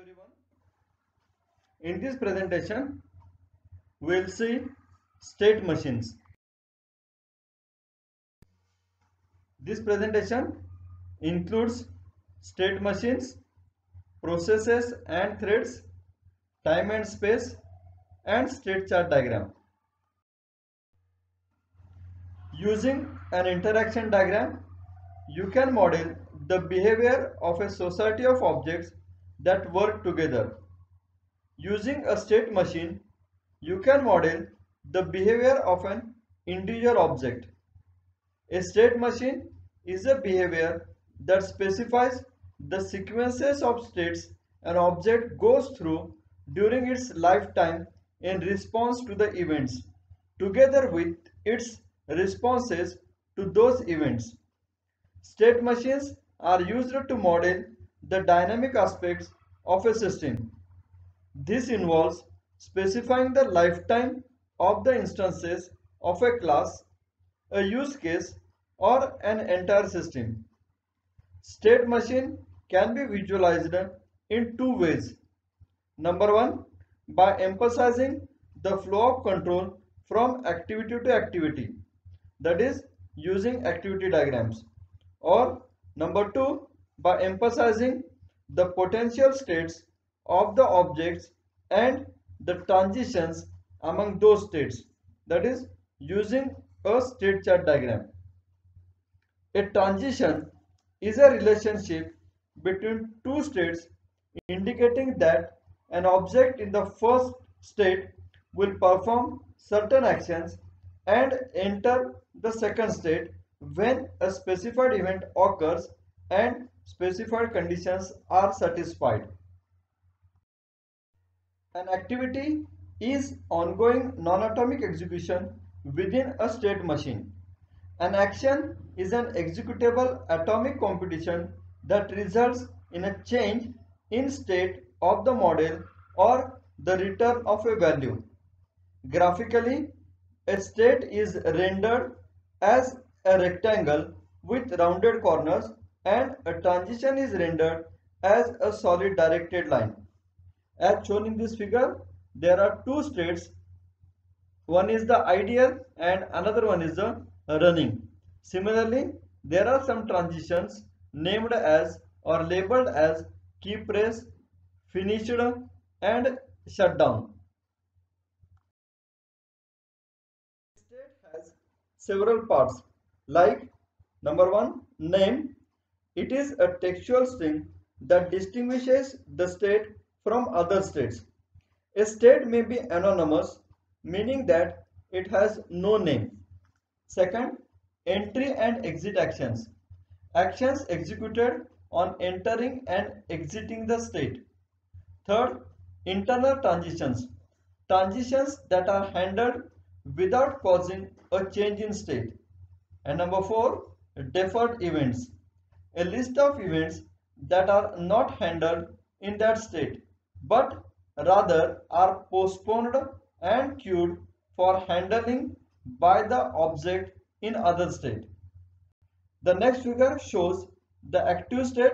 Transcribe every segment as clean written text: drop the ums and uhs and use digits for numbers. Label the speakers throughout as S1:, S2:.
S1: everyone. In this presentation, we will see state machines. This presentation includes state machines, processes and threads, time and space, and state chart diagram. Using an interaction diagram, you can model the behavior of a society of objects that work together. Using a state machine, you can model the behavior of an individual object. A state machine is a behavior that specifies the sequences of states an object goes through during its lifetime in response to the events, together with its responses to those events. State machines are used to model the dynamic aspects of a system. This involves specifying the lifetime of the instances of a class, a use case, or an entire system. State machine can be visualized in two ways. Number one, by emphasizing the flow of control from activity to activity, that is, using activity diagrams. Or number two, by emphasizing the potential states of the objects and the transitions among those states, that is, using a state chart diagram. A transition is a relationship between two states indicating that an object in the first state will perform certain actions and enter the second state when a specified event occurs and specified conditions are satisfied. An activity is ongoing non-atomic execution within a state machine. An action is an executable atomic computation that results in a change in state of the model or the return of a value. Graphically, a state is rendered as a rectangle with rounded corners and a transition is rendered as a solid directed line. As shown in this figure, there are two states. One is the ideal and another one is the running. Similarly, there are some transitions named as or labeled as key press, finished, and shutdown. State has several parts like number one, name. It is a textual string that distinguishes the state from other states. A state may be anonymous, meaning that it has no name. Second, entry and exit actions. Actions executed on entering and exiting the state. Third, internal transitions. Transitions that are handled without causing a change in state. And number four, deferred events. A list of events that are not handled in that state, but rather are postponed and queued for handling by the object in other state. The next figure shows the active state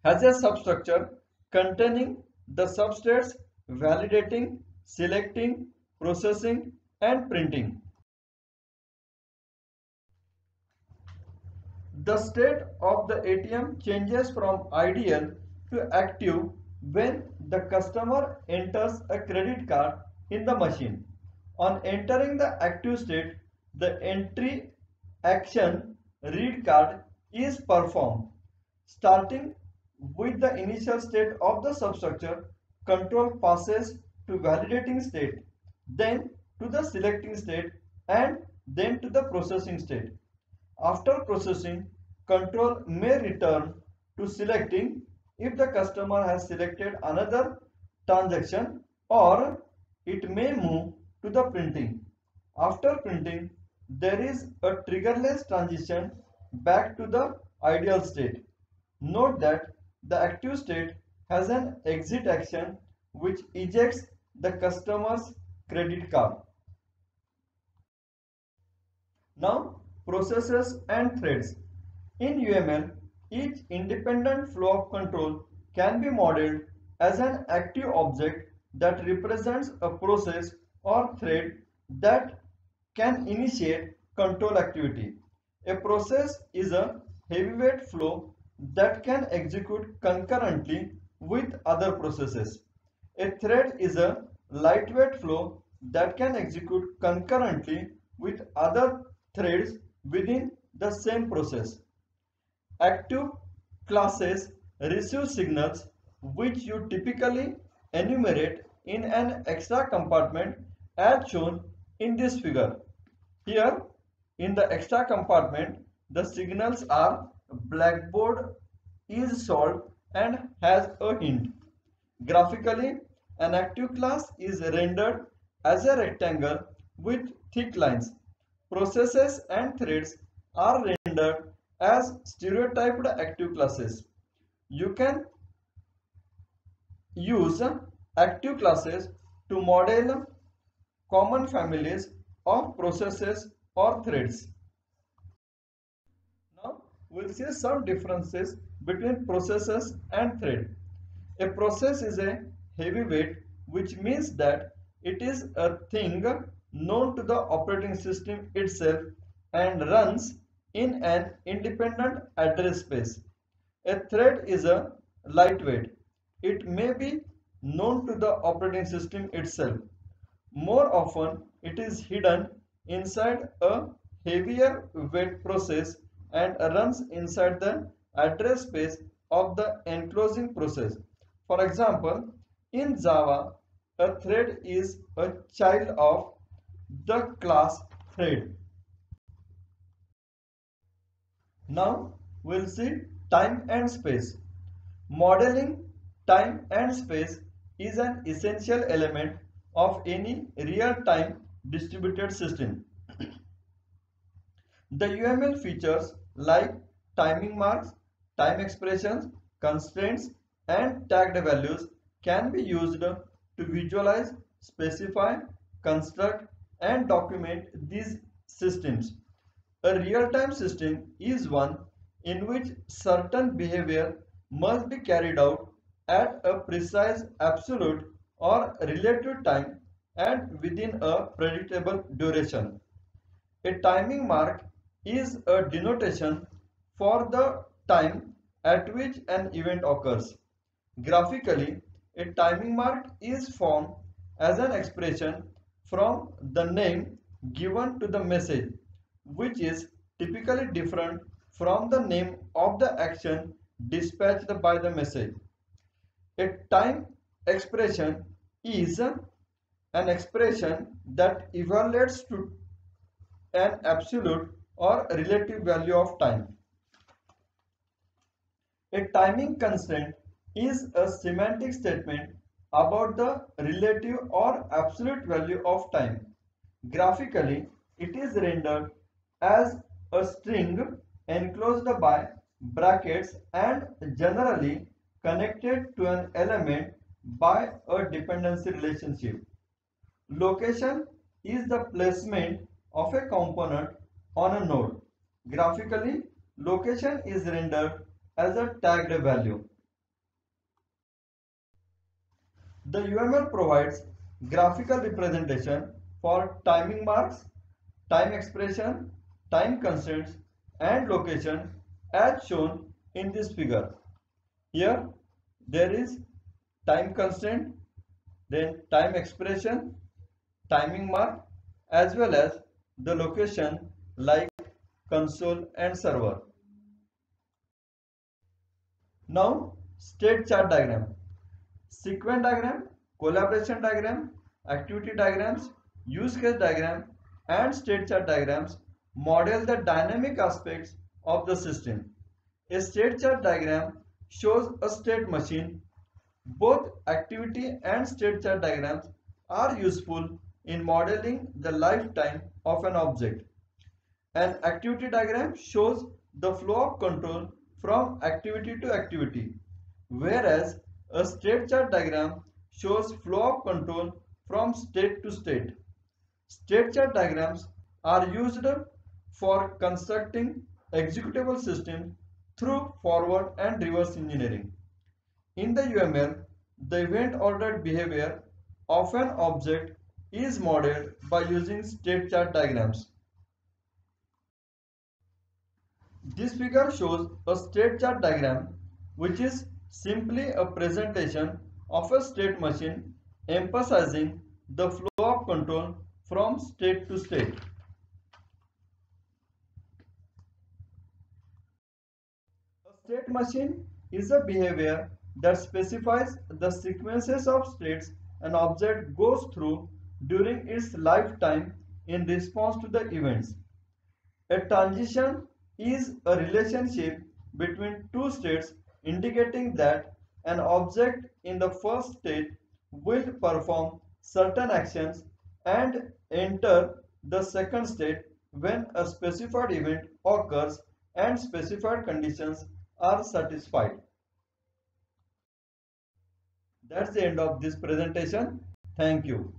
S1: has a substructure containing the substates validating, selecting, processing, and printing. The state of the ATM changes from ideal to active when the customer enters a credit card in the machine. On entering the active state, the entry action read card is performed. Starting with the initial state of the substructure, control passes to validating state, then to the selecting state, and then to the processing state. After processing, control may return to selecting if the customer has selected another transaction, or it may move to the printing. After printing, there is a triggerless transition back to the ideal state. Note that the active state has an exit action which ejects the customer's credit card. Now, processes and threads. In UML, each independent flow of control can be modeled as an active object that represents a process or thread that can initiate control activity. A process is a heavyweight flow that can execute concurrently with other processes. A thread is a lightweight flow that can execute concurrently with other threads within the same process. Active classes receive signals which you typically enumerate in an extra compartment as shown in this figure. Here in the extra compartment, the signals are blackboard is solved and has a hint. Graphically, an active class is rendered as a rectangle with thick lines. Processes and threads are rendered as stereotyped active classes. You can use active classes to model common families of processes or threads. Now we'll see some differences between processes and thread. A process is a heavyweight, which means that it is a thing known to the operating system itself and runs in an independent address space. A thread is a lightweight. It may be known to the operating system itself. More often, it is hidden inside a heavier weight process and runs inside the address space of the enclosing process. For example, in Java, a thread is a child of the class thread. Now we'll see time and space. Modeling time and space is an essential element of any real-time distributed system. The UML features like timing marks, time expressions, constraints, and tagged values can be used to visualize, specify, construct, and document these systems. A real-time system is one in which certain behavior must be carried out at a precise absolute or relative time and within a predictable duration. A timing mark is a denotation for the time at which an event occurs. Graphically, a timing mark is formed as an expression from the name given to the message, which is typically different from the name of the action dispatched by the message. A time expression is an expression that evaluates to an absolute or relative value of time. A timing constraint is a semantic statement about the relative or absolute value of time. Graphically, it is rendered as a string enclosed by brackets and generally connected to an element by a dependency relationship. Location is the placement of a component on a node. Graphically, location is rendered as a tagged value. The UML provides graphical representation for timing marks, time expression, time constraints, and location as shown in this figure. Here there is time constraint, then time expression, timing mark, as well as the location like console and server. Now state chart diagram. Sequence diagram, collaboration diagram, activity diagrams, use case diagram, and state chart diagrams model the dynamic aspects of the system. A state chart diagram shows a state machine. Both activity and state chart diagrams are useful in modeling the lifetime of an object. An activity diagram shows the flow of control from activity to activity, whereas a state chart diagram shows flow of control from state to state. State chart diagrams are used for constructing executable systems through forward and reverse engineering. In the UML, the event-ordered behavior of an object is modeled by using state chart diagrams. This figure shows a state chart diagram, which is simply a presentation of a state machine emphasizing the flow of control from state to state. A state machine is a behavior that specifies the sequences of states an object goes through during its lifetime in response to the events. A transition is a relationship between two states indicating that an object in the first state will perform certain actions and enter the second state when a specified event occurs and specified conditions are satisfied. That's the end of this presentation. Thank you.